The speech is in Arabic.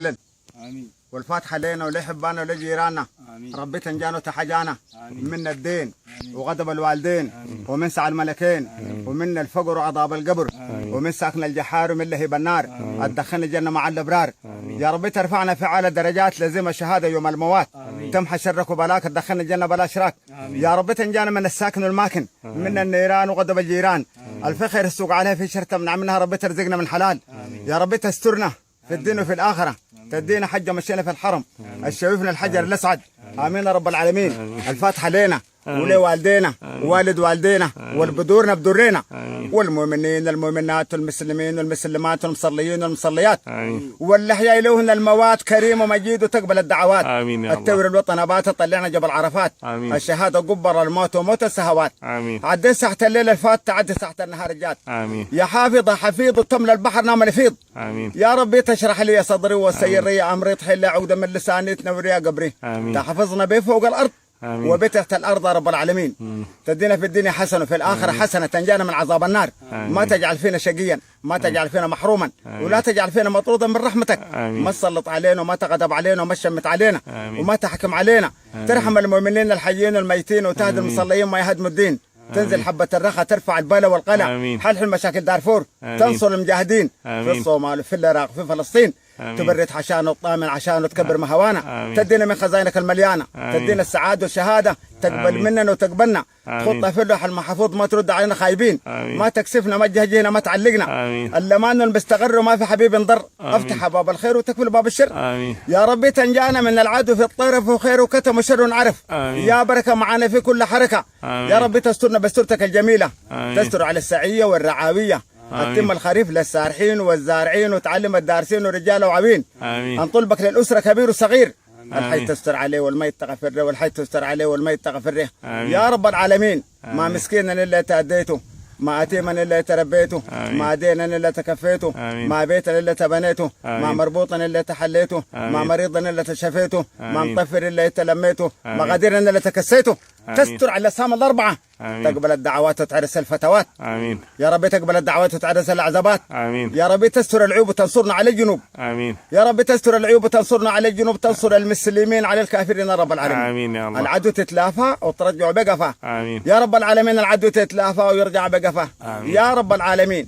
آمين. والفاتحة لنا ولحبانا ولجيراننا. ربي تنجانا وتحجانا من الدين وغضب الوالدين ومن سعى الملكين ومن الفقر وعذاب القبر ومن ساكن الجحار ومن لهيب النار. ادخلنا الجنة مع الأبرار. يا ربي ترفعنا في أعلى درجات لزم الشهادة يوم الموات. تمحى شرك وبلاك تدخلنا الجنة بلا شراك. يا ربي تنجانا من الساكن والماكن من النيران وغضب الجيران. الفخر السوق عليها في شرطة من عملها. ربي ترزقنا من حلال. يا ربي تسترنا في الدين وفي الآخرة. تدينا حجة مشينا في الحرم. الشويفنا الحجر الأسعد. آمين يا رب العالمين. الفاتحة لنا ولوالدينا ووالد والدينا والبدورنا بدورنا والمؤمنين المؤمنات والمسلمين والمسلمات والمصليين والمصليات والأحياء إليهن الموات كريم ومجيد وتقبل الدعوات. التور الوطن أبات طلعنا جبل عرفات. الشهادة قبر الموت وموت السهوات. عدي ساعة الليل الفات تعدي ساعة النهار الجات. يا حافظة حفيظ تملى البحر نام الفيض. يا ربي تشرح لي صدري وسير لي أمري تحل عقدة من لساني تنور يا قبري. تحفظنا به فوق الأرض وبتحت الأرض يا رب العالمين. تدينا في الدنيا حسنة وفي الآخرة حسنة تنجانا من عذاب النار. ما تجعل فينا شقيا ما تجعل فينا محروما ولا تجعل فينا مطرودا من رحمتك. ما تسلط علينا وما تغضب علينا وما تشمت علينا وما تحكم علينا. ترحم المؤمنين الحيين والميتين وتهدي المصلين ما يهدم الدين. تنزل حبة الرخاء ترفع البلاء والقلق. حل مشاكل دارفور. تنصر المجاهدين في الصومال في العراق في فلسطين. تبرد عشانه وتطامن عشانه وتكبر مهوانا. تدينا من خزائنك المليانة. تدينا السعادة والشهادة. تقبل مننا وتقبلنا. تحطها في اللوح المحفوظ ما ترد علينا خايبين. ما تكسفنا ما تجهجينا ما تعلقنا. اللمان المستقر وما في حبيب انضر. افتح باب الخير وتكفل باب الشر. يا ربي تنجانا من العدو في الطرف وخير وكتم وشر عرف. يا بركة معنا في كل حركة. يا ربي تسترنا بسترتك الجميلة. تستر على السعية والرعاوية. أتم الخريف للسارحين والزارعين وتعلم الدارسين ورجال وعبين. أنطلبك للأسرة كبير وصغير. الحي تستر عليه والميت تغفر والحي تستر عليه والميت تغفر. يا رب العالمين. ما مسكينا إلا تأديته ما أتيما إلا تربيته ما دينا إلا تكفيته ما بيتا إلا تبنيته ما مربوطا إلا تحليته ما مريضا إلا تشفيته ما مطفر إلا تلميته ما غديرا إلا تكسيته. تستر على الأسام الأربعة. تقبل الدعوات وتعرس الفتوات. يا ربي تقبل الدعوات وتعرس العذابات. يا ربي تستر العيوب وتنصرنا على الجنوب. يا ربي تستر العيوب وتنصرنا على الجنوب. تنصر المسلمين على الكافرين يا رب العالمين. العدو تتلافى وترجع بقفة. يا رب العالمين. العدو تتلافى ويرجع بقفة. يا رب العالمين.